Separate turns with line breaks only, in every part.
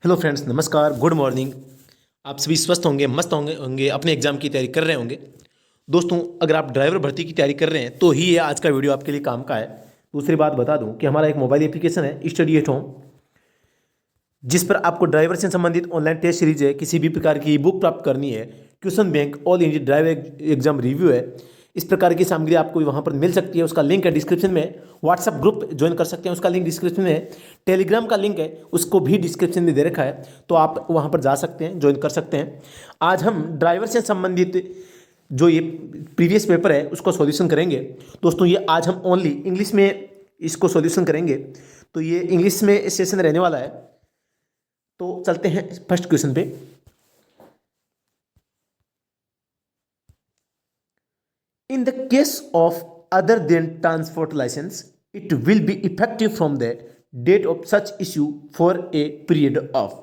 Hello friends, नमस्कार, good morning. आप सभी स्वस्थ होंगे, मस्त होंगे अपने एग्जाम की तैयारी कर रहे होंगे। दोस्तों, अगर आप ड्राइवर भर्ती की तैयारी कर रहे हैं तो ही ये आज का वीडियो आपके लिए काम का है। दूसरी बात बता दूं कि हमारा एक मोबाइल एप्लीकेशन है स्टडी एट होम, जिस पर आपको ड्राइवर से संबंधित ऑनलाइन टेस्ट सीरीज है, किसी भी प्रकार की बुक प्राप्त करनी है, question bank, all India driver exam review है, इस प्रकार की सामग्री आपको वहाँ पर मिल सकती है। उसका लिंक है डिस्क्रिप्शन में। व्हाट्सअप ग्रुप ज्वाइन कर सकते हैं, उसका लिंक डिस्क्रिप्शन में है। टेलीग्राम का लिंक है, उसको भी डिस्क्रिप्शन में दे रखा है, तो आप वहाँ पर जा सकते हैं, ज्वाइन कर सकते हैं। आज हम ड्राइवर से संबंधित जो ये प्रीवियस पेपर है उसको सॉल्यूशन करेंगे। दोस्तों, ये आज हम ओनली इंग्लिश में इसको सॉल्यूशन करेंगे, तो ये इंग्लिश में सेशन रहने वाला है। तो चलते हैं फर्स्ट क्वेश्चन पे। In the case of other than transport license, it will be effective from the date of such issue for a period of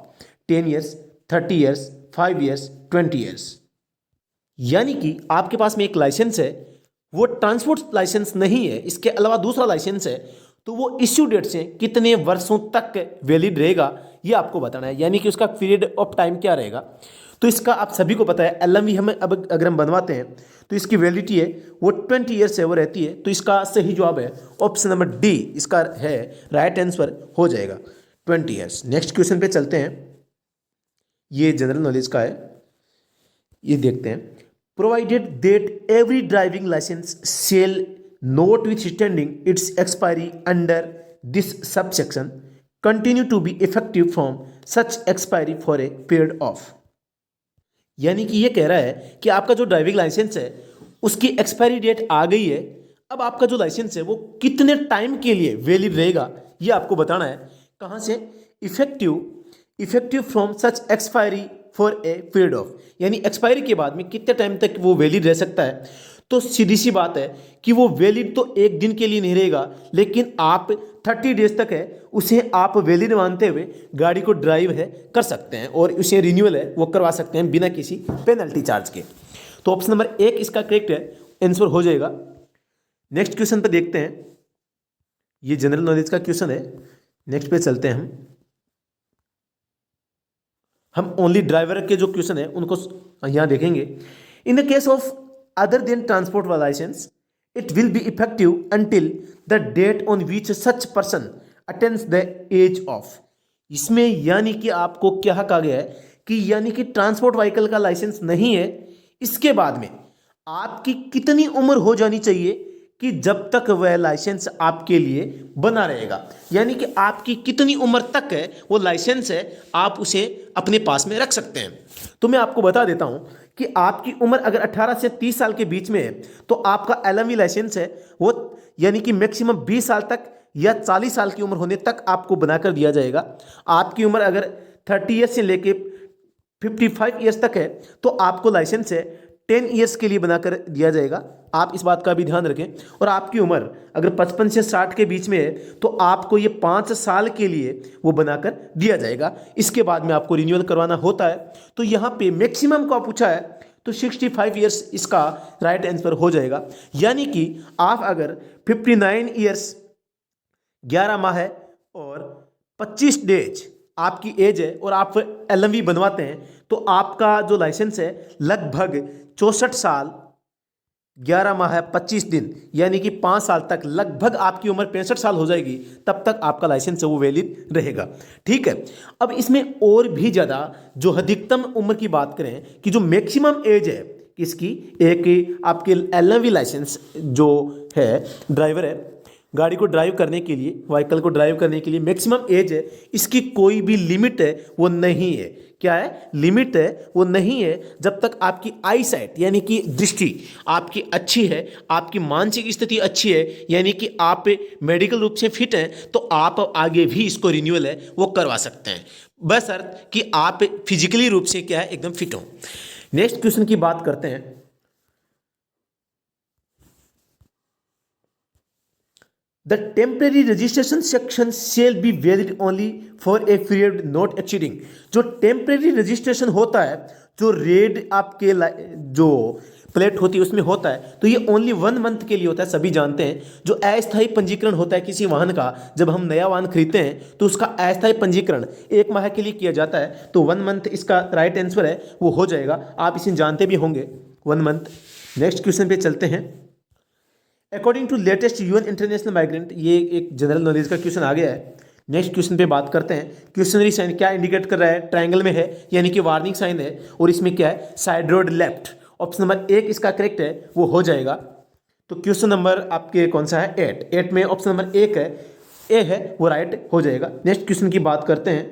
10 years, 30 years, 5 years, 20 years। यानी कि आपके पास में एक लाइसेंस है, वो ट्रांसपोर्ट लाइसेंस नहीं है, इसके अलावा दूसरा लाइसेंस है, तो वो इश्यू डेट से कितने वर्षों तक वैलिड रहेगा ये आपको बताना है। यानी कि उसका पीरियड ऑफ टाइम क्या रहेगा। तो इसका आप सभी को पता है, एलएमवी हमें अब अगर हम बनवाते हैं तो इसकी वैलिडिटी है वो 20 ईयर्स है, वो रहती है। तो इसका सही जवाब है ऑप्शन नंबर डी, इसका है राइट आंसर हो जाएगा 20 ईयर्स। नेक्स्ट क्वेश्चन पे चलते हैं, ये जनरल नॉलेज का है, ये देखते हैं। Provided that every driving licence shall notwithstanding its expiry under this subsection continue to be effective from such expiry for a period of. यानी कि ये कह रहा है कि आपका जो ड्राइविंग लाइसेंस है उसकी एक्सपायरी डेट आ गई है, अब आपका जो लाइसेंस है वो कितने टाइम के लिए वैलिड रहेगा ये आपको बताना है। कहाँ से? Effective from such expiry for a period of, यानी एक्सपायरी के बाद में कितने टाइम तक वो वैलिड रह सकता है। तो सीधी सी बात है कि वो वैलिड तो एक दिन के लिए नहीं रहेगा, लेकिन आप 30 डेज तक है उसे आप वैलिड मानते हुए गाड़ी को ड्राइव है कर सकते हैं, और उसे रिन्यूअल है वो करवा सकते हैं बिना किसी पेनल्टी चार्ज के। तो ऑप्शन नंबर 1 इसका करेक्ट है, आंसर हो जाएगा। नेक्स्ट क्वेश्चन पे देखते हैं, ये जनरल नॉलेज का क्वेश्चन है। नेक्स्ट पे चलते हैं, हम ओनली ड्राइवर के जो क्वेश्चन है उनको यहाँ देखेंगे। In the case of other than transport licence, it will be effective until the date on which such person attains the age of. इसमें यानी कि आपको क्या कहा गया है कि यानी कि ट्रांसपोर्ट व्हीकल का लाइसेंस नहीं है, इसके बाद में आपकी कितनी उम्र हो जानी चाहिए कि जब तक वह लाइसेंस आपके लिए बना रहेगा। यानी कि आपकी कितनी उम्र तक है वो लाइसेंस है, आप उसे अपने पास में रख सकते हैं। तो मैं आपको बता देता हूं कि आपकी उम्र अगर 18 से 30 साल के बीच में है तो आपका एलएमवी लाइसेंस है वो यानी कि मैक्सिमम 20 साल तक या 40 साल की उम्र होने तक आपको बनाकर दिया जाएगा। आपकी उम्र अगर 30 ईयर्स से लेके 55 ईयर्स तक है तो आपको लाइसेंस है 10 ईयर्स के लिए बनाकर दिया जाएगा। आप इस बात का भी ध्यान रखें। और आपकी उम्र अगर 55 से 60 के बीच में है तो आपको ये 5 साल के लिए वो बनाकर दिया जाएगा। इसके बाद में आपको रिन्यूअल करवाना होता है। तो यहाँ पे मैक्सिमम का पूछा है तो 65 ईयर्स इसका राइट आंसर हो जाएगा। यानी कि आप अगर 59 ईयर्स 11 माह है और 25 डेज आपकी एज है और आप एलएमवी बनवाते हैं तो आपका जो लाइसेंस है लगभग 64 साल 11 माह है 25 दिन, यानी कि 5 साल तक लगभग आपकी उम्र 65 साल हो जाएगी, तब तक आपका लाइसेंस है वो वैलिड रहेगा। ठीक है। अब इसमें और भी ज़्यादा जो अधिकतम उम्र की बात करें कि जो मैक्सिमम एज है किसकी, एक आपके एलएमवी लाइसेंस जो है ड्राइवर है गाड़ी को ड्राइव करने के लिए, व्हीकल को ड्राइव करने के लिए मैक्सिमम एज है, इसकी कोई भी लिमिट है वो नहीं है। क्या है? लिमिट है वो नहीं है। जब तक आपकी आई साइट यानी कि दृष्टि आपकी अच्छी है, आपकी मानसिक स्थिति अच्छी है, यानी कि आप मेडिकल रूप से फिट हैं, तो आप आगे भी इसको रिन्यूअल है वो करवा सकते हैं, बशर्ते कि आप फिजिकली रूप से क्या है एकदम फिट हो। नेक्स्ट क्वेश्चन की बात करते हैं। The temporary registration section shall be valid only for a period not exceeding। जो टेम्परेरी रजिस्ट्रेशन होता है, जो रेड आपके जो प्लेट होती है उसमें होता है, तो ये ओनली 1 मंथ के लिए होता है। सभी जानते हैं जो अस्थायी पंजीकरण होता है किसी वाहन का, जब हम नया वाहन खरीदते हैं तो उसका अस्थायी पंजीकरण 1 माह के लिए किया जाता है, तो 1 मंथ इसका राइट आंसर है, वो हो जाएगा। आप इसे जानते भी होंगे 1 मंथ। नेक्स्ट क्वेश्चन पे चलते हैं। According to latest UN international migrant, ये एक जनरल नॉलेज का क्वेश्चन आ गया है। नेक्स्ट क्वेश्चन पे बात करते हैं। क्वेश्चनरी साइन क्या इंडिकेट कर रहा है? ट्रायंगल में है यानी कि वार्निंग साइन है, और इसमें क्या है? Side road left. Option number 1 इसका करेक्ट है, वो हो जाएगा। तो क्वेश्चन नंबर आपके कौन सा है? 8 में ऑप्शन नंबर 1 है, ए है, वो राइट हो जाएगा। नेक्स्ट क्वेश्चन की बात करते हैं।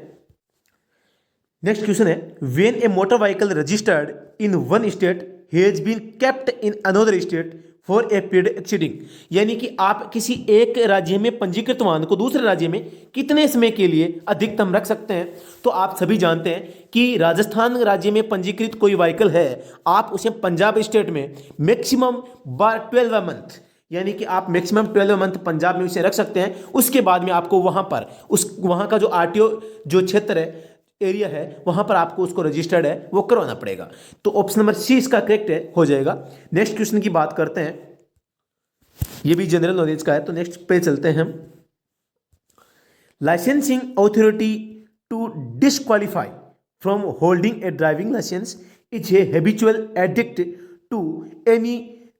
नेक्स्ट क्वेश्चन है, when a motor vehicle registered in one state has been kept in another state for a period exceeding, यानी कि आप किसी एक राज्य में पंजीकृत वाहन को दूसरे राज्य में कितने समय के लिए अधिकतम रख सकते हैं? तो आप सभी जानते हैं कि राजस्थान राज्य में पंजीकृत कोई व्हीकल है, आप उसे पंजाब स्टेट में मैक्सिमम 12 मंथ, यानी कि आप मैक्सिमम 12 मंथ पंजाब में उसे रख सकते हैं। उसके बाद में आपको वहां पर वहां का जो आरटीओ जो क्षेत्र है, एरिया है, वहां पर आपको उसको रजिस्टर्ड है वो करवाना पड़ेगा। तो ऑप्शन नंबर सी इसका करेक्ट है, हो जाएगा। नेक्स्ट क्वेश्चन की बात करते हैं, ये भी जनरल नॉलेज का है, तो नेक्स्ट पे चलते हैं हम। Licensing authority to disqualify from holding a driving licence is a habitual addict to any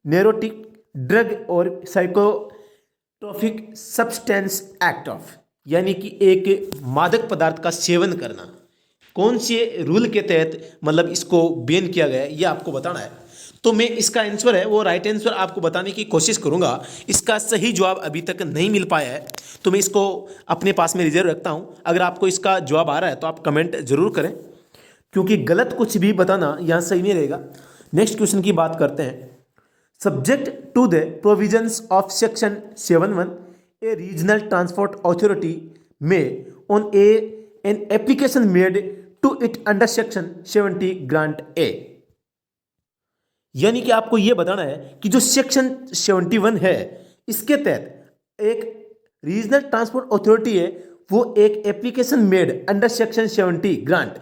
narcotic drug और साइकोट्रोपिक सब्सटेंस एक्ट ऑफ, यानी कि एक मादक पदार्थ का सेवन करना कौन से रूल के तहत मतलब इसको बैन किया गया है, ये आपको बताना है। तो मैं इसका आंसर है वो राइट आंसर आपको बताने की कोशिश करूंगा। इसका सही जवाब अभी तक नहीं मिल पाया है, तो मैं इसको अपने पास में रिजर्व रखता हूं। अगर आपको इसका जवाब आ रहा है तो आप कमेंट जरूर करें, क्योंकि गलत कुछ भी बताना यहाँ सही नहीं रहेगा। नेक्स्ट क्वेश्चन की बात करते हैं। Subject to the provisions of section 7(1) a regional transport authority में on an application made to it under section 70 grant a, यानी कि आपको यह बताना है कि जो सेक्शन 71 है इसके तहत एक रीजनल ट्रांसपोर्ट अथॉरिटी है, वो एक application made under section 70 grant.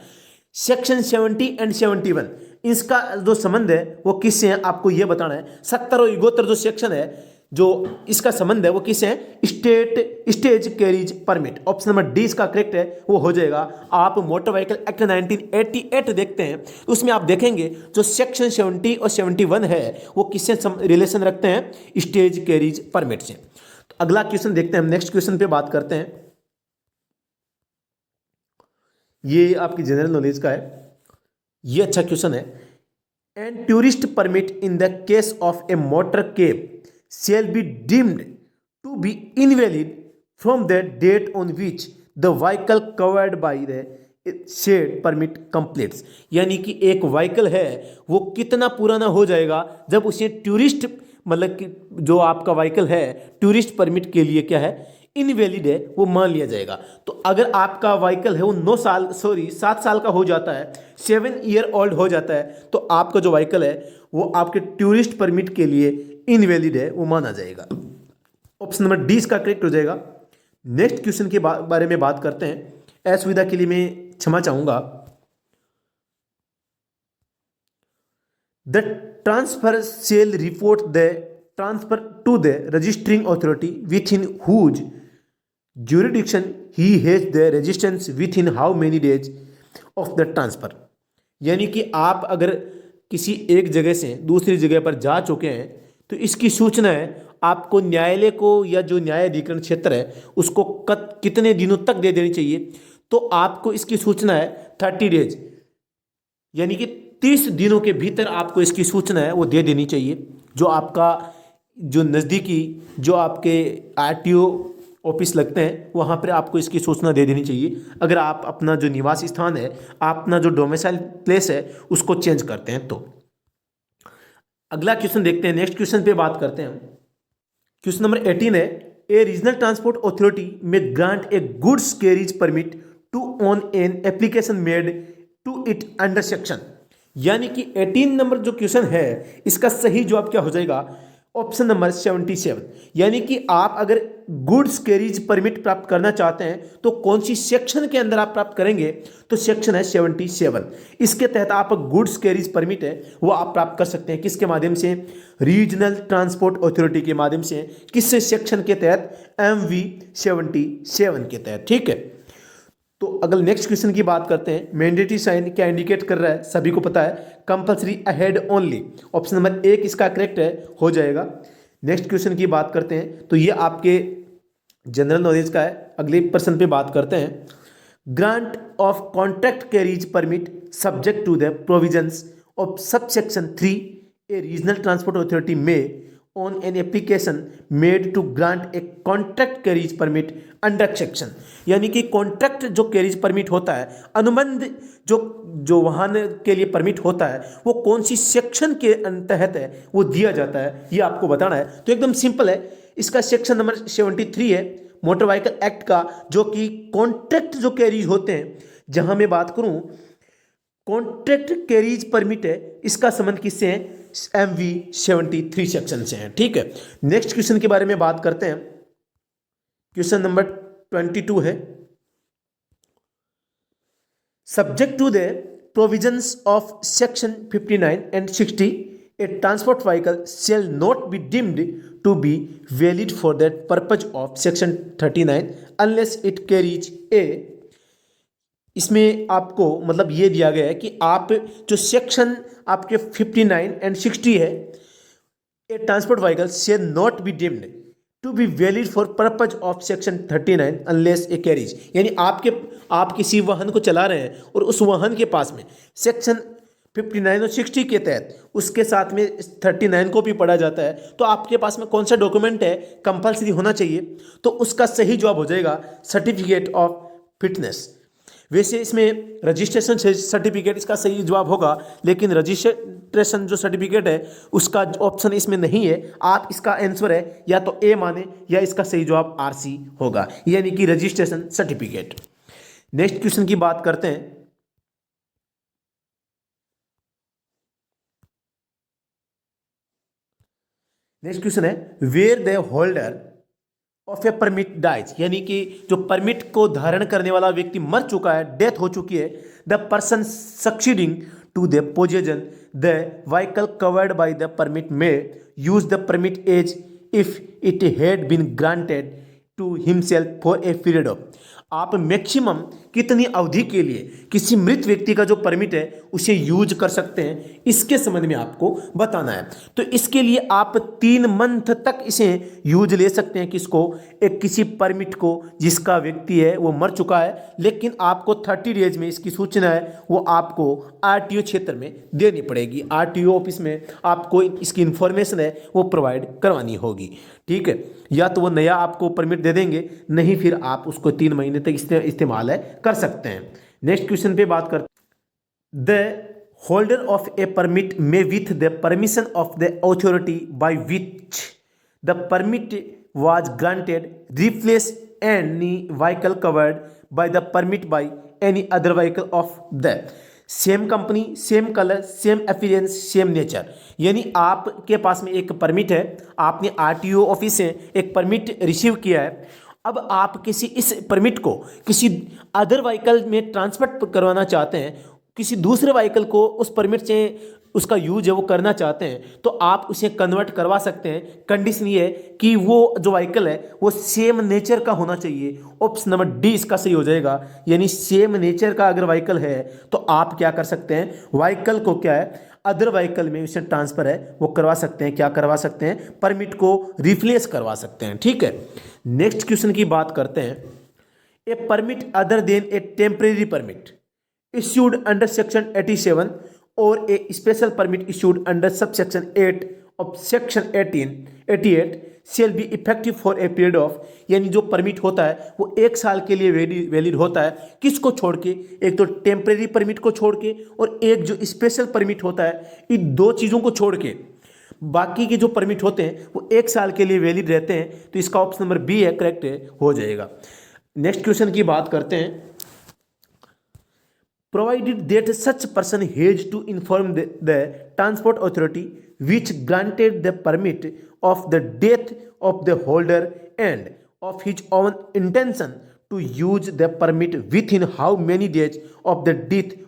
Section 70 and 71 इसका जो संबंध है वो किससे है आपको यह बताना है। 70 और 71 जो सेक्शन है जो इसका संबंध है वो किससे है? Stage carriage permit. Option number D इसका करेक्ट है, वो हो जाएगा। आप मोटर व्हीकल एक्ट 1988 देखते हैं तो उसमें आप देखेंगे जो सेक्शन 70 और 71 है वो किससे रिलेशन रखते हैं? स्टेज कैरिज परमिट से। तो अगला क्वेश्चन देखते हैं हम। नेक्स्ट क्वेश्चन पे बात करते हैं, ये आपकी जनरल नॉलेज का है, ये अच्छा क्वेश्चन है। And tourist permit in the case of A motor cab shall be deemed to be invalid from the date on which the vehicle covered by the said permit completes, यानी कि एक vehicle है वो कितना पुराना हो जाएगा जब उसे टूरिस्ट मतलब कि जो आपका व्हीकल है टूरिस्ट परमिट के लिए क्या है? इनवैलिड है, वो मान लिया जाएगा। तो अगर आपका व्हीकल है वो 7 साल का हो जाता है, 7 ईयर ओल्ड हो जाता है, तो आपका जो व्हीकल है वो आपके टूरिस्ट परमिट के लिए इनवैलिड है, वो माना जाएगा। ऑप्शन नंबर डी इसका करेक्ट हो जाएगा। नेक्स्ट क्वेश्चन के बारे में बात करते हैं। असुविधा के लिए मैं क्षमा चाहूंगा। The transfer shall report the transfer to the registering authority within whose jurisdiction he has the resistance within how many days of the transfer, यानी कि आप अगर किसी एक जगह से दूसरी जगह पर जा चुके हैं तो इसकी सूचना है आपको न्यायालय को या जो न्यायाधिकरण क्षेत्र है उसको कितने दिनों तक दे देनी चाहिए। तो आपको इसकी सूचना है 30 डेज, यानी कि 30 दिनों के भीतर आपको इसकी सूचना है वो दे देनी चाहिए। जो आपका जो नज़दीकी जो आपके आरटीओ ऑफिस लगते हैं वहाँ पर आपको इसकी सूचना दे देनी चाहिए। अगर आप अपना जो निवास स्थान है, अपना जो डोमिसाइल प्लेस है उसको चेंज करते हैं तो। अगला क्वेश्चन देखते हैं। नेक्स्ट क्वेश्चन पे बात करते हैं। क्वेश्चन नंबर 18 है, a regional transport authority may grant a goods carriage permit to on an application made to it under section, यानी कि 18 नंबर जो क्वेश्चन है इसका सही जवाब क्या हो जाएगा? ऑप्शन नंबर 77, यानी कि आप अगर गुड्स कैरीज परमिट प्राप्त करना चाहते हैं तो कौन सी सेक्शन के अंदर आप प्राप्त करेंगे, तो सेक्शन है 77। इसके तहत आप गुड्स कैरीज परमिट है वो आप प्राप्त कर सकते हैं किसके माध्यम से, रीजनल ट्रांसपोर्ट अथॉरिटी के माध्यम से। किस सेक्शन के तहत, MV 77 के तहत। ठीक है, तो अगर नेक्स्ट क्वेश्चन की बात करते हैं, मैंडेटरी साइन क्या इंडिकेट कर रहा है, सभी को पता है, compulsory ahead only. Option number 1 इसका करेक्ट है, हो जाएगा। नेक्स्ट क्वेश्चन की बात करते हैं, तो ये आपके जनरल नॉलेज का है। अगले प्रश्न पे बात करते हैं, grant of contract carriage permit subject to the provisions of subsection 3 a regional transport authority may on an application made to grant a contract carriage permit under section, यानी कि कॉन्ट्रैक्ट जो कैरिज परमिट होता है, अनुबंध जो वाहन के लिए परमिट होता है, वो कौन सी सेक्शन के तहत है वो दिया जाता है, ये आपको बताना है। तो एकदम सिंपल है, इसका सेक्शन नंबर 73 है मोटर व्हीकल एक्ट का, जो कि कॉन्ट्रैक्ट जो कैरिज होते हैं, जहां मैं बात करूं कॉन्ट्रैक्ट कैरीज परमिट है, इसका संबंध किससे है, MV 73 सेक्शन से है। ठीक है, नेक्स्ट क्वेश्चन के बारे में बात करते हैं। क्वेश्चन नंबर 22 है, subject to the provisions of section 59 and 60 a transport vehicle shall not be deemed to be valid for that purpose of section 39 unless it carries a. इसमें आपको मतलब ये दिया गया है कि आप जो सेक्शन आपके 59 एंड 60 है, a transport vehicle shall not be deemed to be valid for purpose of section 39 unless a carriage, यानी आप किसी वाहन को चला रहे हैं और उस वाहन के पास में सेक्शन 59 और 60 के तहत उसके साथ में 39 को भी पढ़ा जाता है, तो आपके पास में कौन सा डॉक्यूमेंट है कंपल्सरी होना चाहिए, तो उसका सही जवाब हो जाएगा सर्टिफिकेट ऑफ फिटनेस। वैसे इसमें रजिस्ट्रेशन सर्टिफिकेट इसका सही जवाब होगा, लेकिन रजिस्ट्रेशन जो सर्टिफिकेट है उसका ऑप्शन इसमें नहीं है। आप इसका आंसर है या तो ए माने या इसका सही जवाब RC होगा, यानी कि रजिस्ट्रेशन सर्टिफिकेट। नेक्स्ट क्वेश्चन की बात करते हैं, नेक्स्ट क्वेश्चन है, where the holder of a permit dies, यानी कि जो परमिट को धारण करने वाला व्यक्ति मर चुका है, डेथ हो चुकी है, the person succeeding to the possession the vehicle covered by the permit में use the permit as if it had been granted to himself for a period of. आप मैक्सिमम कितनी अवधि के लिए किसी मृत व्यक्ति का जो परमिट है उसे यूज कर सकते हैं, इसके संबंध में आपको बताना है। तो इसके लिए आप 3 मंथ तक इसे यूज ले सकते हैं, किसको, एक किसी परमिट को जिसका व्यक्ति है वो मर चुका है, लेकिन आपको 30 डेज में इसकी सूचना है वो आपको RTO क्षेत्र में देनी पड़ेगी। RTO ऑफिस में आपको इसकी इंफॉर्मेशन है वो प्रोवाइड करवानी होगी। ठीक है, या तो वो नया आपको परमिट दे देंगे, नहीं फिर आप उसको 3 महीने तक इस्तेमाल है कर सकते हैं। नेक्स्ट क्वेश्चन पे बात करते हैं, the holder of a permit में with the permission of the authority by which the permit was granted replace any vehicle covered by the permit by any other vehicle of the same company, same colour, same appearance, same nature. यानी आपके पास में एक permit है, आपने RTO office से एक permit receive किया है, अब आप किसी इस परमिट को किसी अदर व्हीकल में ट्रांसफर करवाना चाहते हैं, किसी दूसरे व्हीकल को उस परमिट से उसका यूज है वो करना चाहते हैं, तो आप उसे कन्वर्ट करवा सकते हैं। कंडीशन ये है कि वो जो व्हीकल है वो सेम नेचर का होना चाहिए। ऑप्शन नंबर डी इसका सही हो जाएगा, यानी सेम नेचर का अगर व्हीकल है तो आप क्या कर सकते हैं, व्हीकल को क्या है अदर व्हीकल में उसे ट्रांसफर है वो करवा सकते हैं। क्या करवा सकते हैं, परमिट को रिप्लेस करवा सकते हैं। ठीक है, नेक्स्ट क्वेश्चन की बात करते हैं, a permit other than a temporary permit issued under section 87 or a special permit issued under subsection 8 of section 88 shall be effective for a period of, यानी जो परमिट होता है वो 1 साल के लिए वैलिड होता है। किसको छोड़ के, एक तो टेम्परेरी परमिट को छोड़ के और एक जो स्पेशल परमिट होता है, इन 2 चीज़ों को छोड़ के बाकी के जो परमिट होते हैं वो 1 साल के लिए वैलिड रहते हैं। तो इसका ऑप्शन नंबर बी है, करेक्ट है, हो जाएगा। नेक्स्ट क्वेश्चन की बात करते हैं, provided that such person has to inform the transport authority which granted the permit of the death of the holder and of his own intention to use the permit within how many days of the death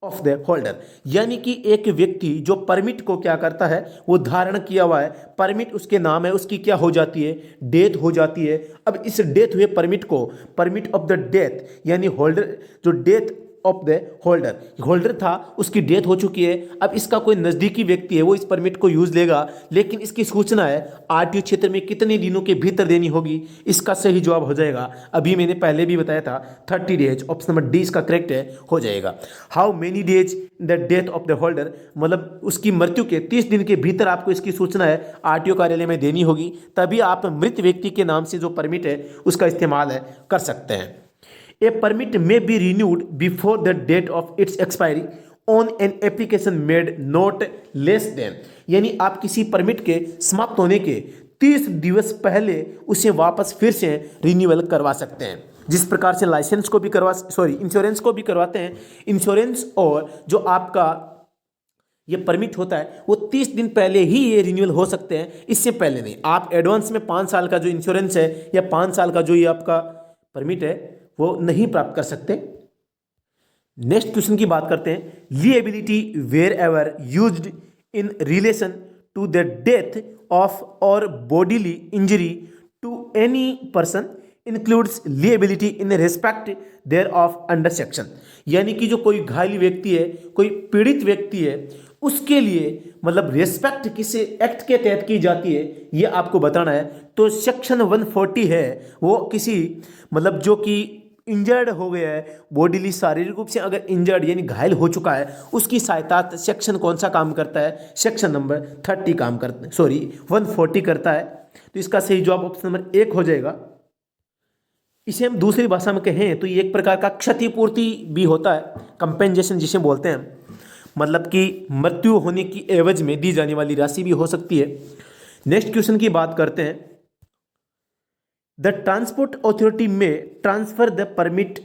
of the holder. यानी कि एक व्यक्ति जो permit को क्या करता है, वो धारण किया हुआ है, परमिट उसके नाम है, उसकी क्या हो जाती है, डेथ हो जाती है। अब इस डेथ हुए परमिट को, परमिट ऑफ द डेथ यानी होल्डर, जो death of the holder, holder था उसकी डेथ हो चुकी है, अब इसका कोई नज़दीकी व्यक्ति है वो इस परमिट को यूज़ लेगा, लेकिन इसकी सूचना है आरटीओ क्षेत्र में कितने दिनों के भीतर देनी होगी। इसका सही जवाब हो जाएगा, अभी मैंने पहले भी बताया था 30 डेज, ऑप्शन नंबर डी इसका करेक्ट है, हो जाएगा। How many days the death of the holder, मतलब उसकी मृत्यु के 30 दिन के भीतर आपको इसकी सूचना है आरटीओ कार्यालय में देनी होगी, तभी आप मृत व्यक्ति के नाम से जो परमिट है उसका इस्तेमाल है कर सकते हैं। A permit may be renewed before the date of its expiry on an application made not less than, यानी आप किसी परमिट के समाप्त होने के 30 दिवस पहले उसे वापस फिर से रिन्यूअल करवा सकते हैं। जिस प्रकार से लाइसेंस को भी इंश्योरेंस को भी करवाते हैं, इंश्योरेंस और जो आपका ये परमिट होता है वो 30 दिन पहले ही ये रिन्यूअल हो सकते हैं, इससे पहले नहीं। आप एडवांस में 5 साल का जो इंश्योरेंस है या 5 साल का जो ये आपका परमिट है वो नहीं प्राप्त कर सकते। नेक्स्ट क्वेश्चन की बात करते हैं। Liability where ever used in relation to the death of or bodily injury to any person includes liability in respect thereof under section, यानी कि जो कोई घायल व्यक्ति है, कोई पीड़ित व्यक्ति है, उसके लिए मतलब रिस्पेक्ट किसी एक्ट के तहत की जाती है ये आपको बताना है। तो सेक्शन 140 है वो किसी मतलब जो कि इंजर्ड हो गया है, बॉडीली शारीरिक रूप से अगर इंजर्ड यानी घायल हो चुका है, उसकी सहायता सेक्शन कौन सा काम करता है, सेक्शन नंबर 30 काम करता है, 140 करता है। तो इसका सही जवाब ऑप्शन नंबर 1 हो जाएगा। इसे हम दूसरी भाषा में कहें तो ये एक प्रकार का क्षतिपूर्ति भी होता है, कंपेंसेशन जिसे बोलते हैं, मतलब कि मृत्यु होने की एवज में दी जाने वाली राशि भी हो सकती है। नेक्स्ट क्वेश्चन की बात करते हैं। The transport authority may transfer the permit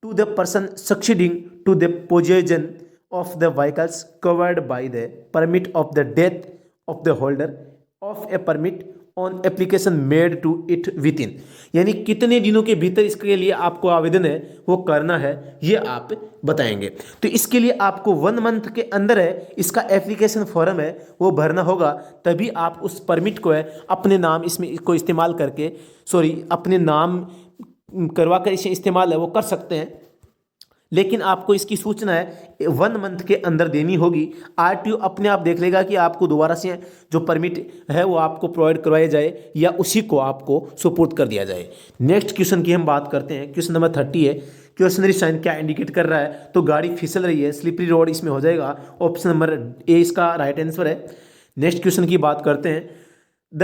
to the person succeeding to the possession of the vehicles covered by the permit of the death of the holder of a permit on application made to it within, यानी कितने दिनों के भीतर इसके लिए आपको आवेदन है वो करना है ये आप बताएंगे। तो इसके लिए आपको 1 मंथ के अंदर है इसका एप्लीकेशन फॉर्म है वो भरना होगा, तभी आप उस परमिट को है अपने नाम इसमें को इस्तेमाल करके अपने नाम करवा कर इसे इस्तेमाल है वो कर सकते हैं। लेकिन आपको इसकी सूचना है 1 मंथ के अंदर देनी होगी। आरटीओ अपने आप देख लेगा कि आपको दोबारा से जो परमिट है वो आपको प्रोवाइड करवाया जाए या उसी को आपको सुपुर्द कर दिया जाए। नेक्स्ट क्वेश्चन की हम बात करते हैं। क्वेश्चन नंबर 30 है। क्वेश्चनरी साइन क्या इंडिकेट कर रहा है, तो गाड़ी फिसल रही है, स्लिपरी रोड इसमें हो जाएगा, ऑप्शन नंबर ए इसका राइट आंसर है। नेक्स्ट क्वेश्चन की बात करते हैं। The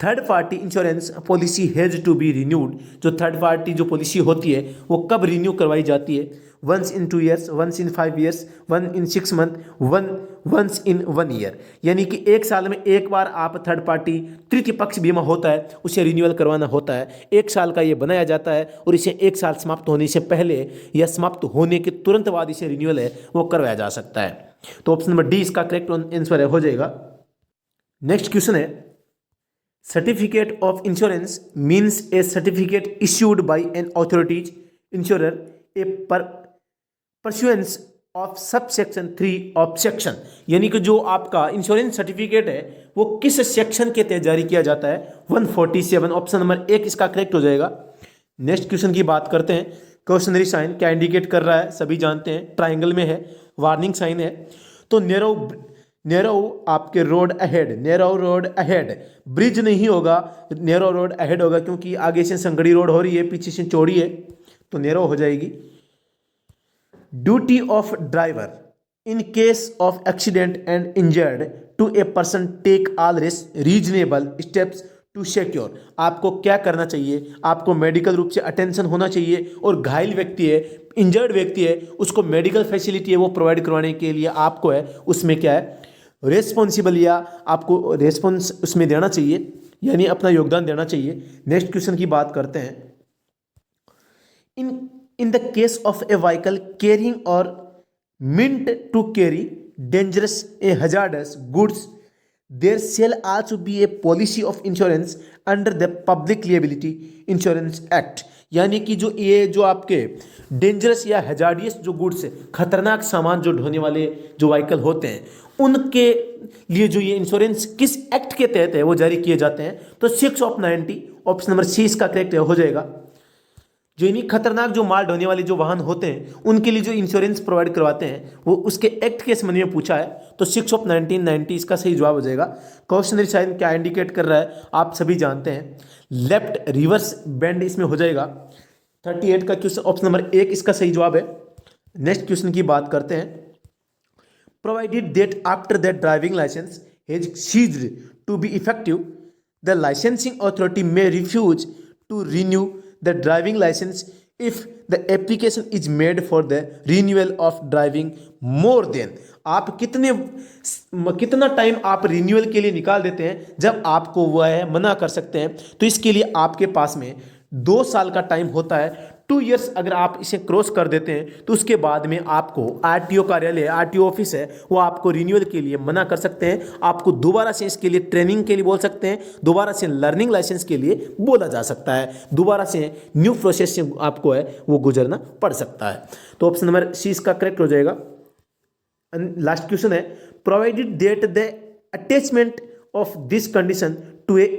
third party insurance policy has to be renewed, जो थर्ड पार्टी जो पॉलिसी होती है वो कब रिन्यू करवाई जाती है, 1 in 2 years, 1 in 5 years, 1 in 6 months, 1 in 1 year, यानी कि 1 साल में एक बार आप थर्ड पार्टी तृतीय पक्ष बीमा होता है उसे रिन्यूअल करवाना होता है। 1 साल का ये बनाया जाता है और इसे 1 साल समाप्त होने से पहले या समाप्त होने के तुरंत बाद इसे रिन्यूअल है वो करवाया जा सकता है। तो ऑप्शन नंबर डी इसका करेक्ट आंसर हो जाएगा। नेक्स्ट क्वेश्चन है। Certificate of insurance means a certificate issued by an authorities insurer a pursuance of sub section 3 of section, यानी कि जो आपका इंश्योरेंस सर्टिफिकेट है वो किस सेक्शन के तहत जारी किया जाता है, 147, ऑप्शन नंबर 1 इसका करेक्ट हो जाएगा। नेक्स्ट क्वेश्चन की बात करते हैं। क्वेश्चनरी साइन क्या इंडिकेट कर रहा है, सभी जानते हैं, ट्राइंगल में है, वार्निंग साइन है। तो नैरो आपके road ahead, narrow road ahead, bridge नहीं होगा, नैरो रोड अहेड होगा क्योंकि आगे से संगड़ी रोड हो रही है, पीछे से चौड़ी है, तो नैरो हो जाएगी। Duty of driver in case of accident and injured to a person take all reasonable steps to secure, आपको क्या करना चाहिए, आपको मेडिकल रूप से अटेंशन होना चाहिए और घायल व्यक्ति है, इंजर्ड व्यक्ति है, उसको मेडिकल फैसिलिटी है वो प्रोवाइड करवाने के लिए आपको है उसमें क्या है रेस्पॉन्सिबल या आपको रेस्पॉन्स उसमें देना चाहिए, यानी अपना योगदान देना चाहिए। नेक्स्ट क्वेश्चन की बात करते हैं। इन the case of A vehicle carrying और meant to carry dangerous a hazardous goods there shall also be a policy of insurance under the Public Liability Insurance Act। यानी कि जो ये जो आपके डेंजरस या हैजार्डियस जो गुड्स है, खतरनाक सामान जो ढोने वाले जो व्हीकल होते हैं, उनके लिए जो ये इंश्योरेंस किस एक्ट के तहत है वो जारी किए जाते हैं। तो 6 ऑफ 90 ऑप्शन नंबर सी इसका करेक्ट हो जाएगा। जो इन्हीं खतरनाक जो माल ढोने वाले जो वाहन होते हैं उनके लिए जो इंश्योरेंस प्रोवाइड करवाते हैं वो उसके एक्ट के संबंध में पूछा है। तो 6 ऑफ 1990 इसका सही जवाब हो जाएगा। क्वेश्चनरी साइन क्या इंडिकेट कर रहा है आप सभी जानते हैं, लेफ्ट रिवर्स बेंड इसमें हो जाएगा। 38 का क्वेश्चन ऑप्शन नंबर 1 इसका सही जवाब है। नेक्स्ट क्वेश्चन की बात करते हैं। Provided that after that driving licence has ceased to be effective the licensing authority may refuse to renew the driving license if the application is made for the renewal of driving more than। आप कितना time आप renewal के लिए निकाल देते हैं जब आपको वह मना कर सकते हैं। तो इसके लिए आपके पास में 2 साल का टाइम होता है। 2 इयर्स अगर आप इसे क्रॉस कर देते हैं तो उसके बाद में आपको आरटीओ कार्यालय, आरटीओ ऑफिस है, वो आपको रिन्यूअल के लिए मना कर सकते हैं। आपको दोबारा से इसके लिए ट्रेनिंग के लिए बोल सकते हैं, दोबारा से लर्निंग लाइसेंस के लिए बोला जा सकता है, दोबारा से न्यू प्रोसेस से आपको है वो गुजरना पड़ सकता है। तो ऑप्शन नंबर सी इसका करेक्ट हो जाएगा। लास्ट क्वेश्चन है, provided that the attachment of this condition to a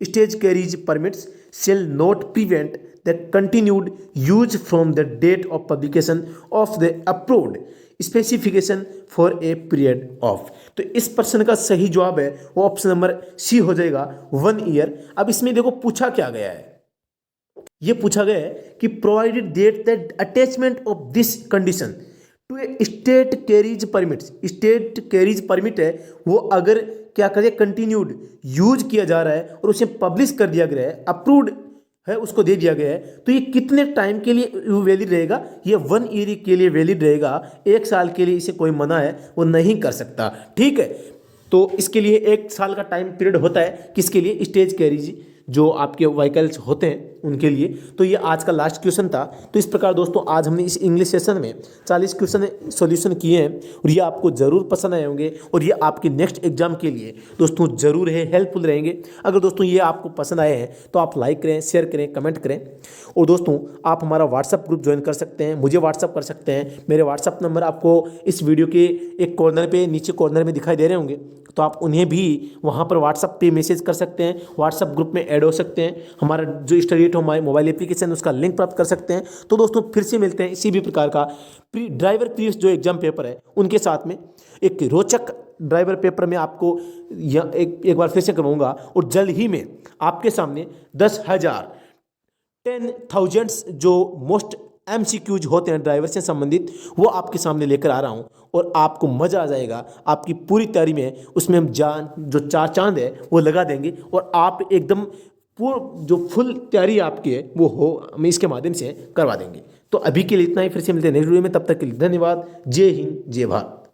stage carriage permits shall not prevent the continued use from the date of publication of the approved specification for a period of। तो इस प्रश्न का सही जवाब है वो option number C हो जाएगा, 1 ईयर। अब इसमें देखो पूछा क्या गया है, ये पूछा गया है कि provided that the attachment of this condition to a state carriage permit, state carriage permit है वो अगर क्या करें कंटिन्यूड यूज किया जा रहा है और उसे पब्लिश कर दिया गया है, अप्रूव्ड है उसको दे दिया गया है, तो ये कितने टाइम के लिए वैलिड रहेगा? ये 1 ईयर के लिए वैलिड रहेगा। 1 साल के लिए इसे कोई मना है वो नहीं कर सकता। ठीक है, तो इसके लिए 1 साल का टाइम पीरियड होता है किसके लिए? स्टेज कैरिज जो आपके व्हीकल्स होते हैं उनके लिए। तो ये आज का लास्ट क्वेश्चन था। तो इस प्रकार दोस्तों आज हमने इस इंग्लिश सेशन में 40 क्वेश्चन सॉल्यूशन किए हैं और ये आपको ज़रूर पसंद आए होंगे और ये आपके नेक्स्ट एग्जाम के लिए दोस्तों ज़रूर है हेल्पफुल रहेंगे। अगर दोस्तों ये आपको पसंद आए हैं तो आप लाइक करें, शेयर करें, कमेंट करें। और दोस्तों आप हमारा व्हाट्सअप ग्रुप ज्वाइन कर सकते हैं, मुझे व्हाट्सअप कर सकते हैं। मेरे व्हाट्सअप नंबर आपको इस वीडियो के एक कॉर्नर पे नीचे कॉर्नर में दिखाई दे रहे होंगे, तो आप उन्हें भी वहाँ पर व्हाट्सअप पे मैसेज कर सकते हैं, व्हाट्सअप ग्रुप में ऐड हो सकते हैं। हमारा जो स्टडीएट हमारे मोबाइल एप्लीकेशन उसका लिंक प्राप्त कर सकते हैं। तो दोस्तों फिर से मिलते हैं इसी भी प्रकार का ड्राइवर प्रीवियस जो एग्जाम पेपर है उनके साथ में एक रोचक ड्राइवर पेपर में आपको एक बार फिर से करवाऊंगा। और जल्द ही में आपके सामने 10,000 जो मोस्ट MCQs होते हैं ड्राइवर से संबंधित वो आपके सामने लेकर आ रहा हूँ और आपको मज़ा आ जाएगा। आपकी पूरी तैयारी में उसमें हम जान जो 4 चांद है वो लगा देंगे और आप एकदम जो फुल तैयारी आपकी है वो हो हम इसके माध्यम से करवा देंगे। तो अभी के लिए इतना ही, फिर से मिलते हैं नेक्स्ट वीडियो में। तब तक के लिए धन्यवाद। जय हिंद, जय भारत।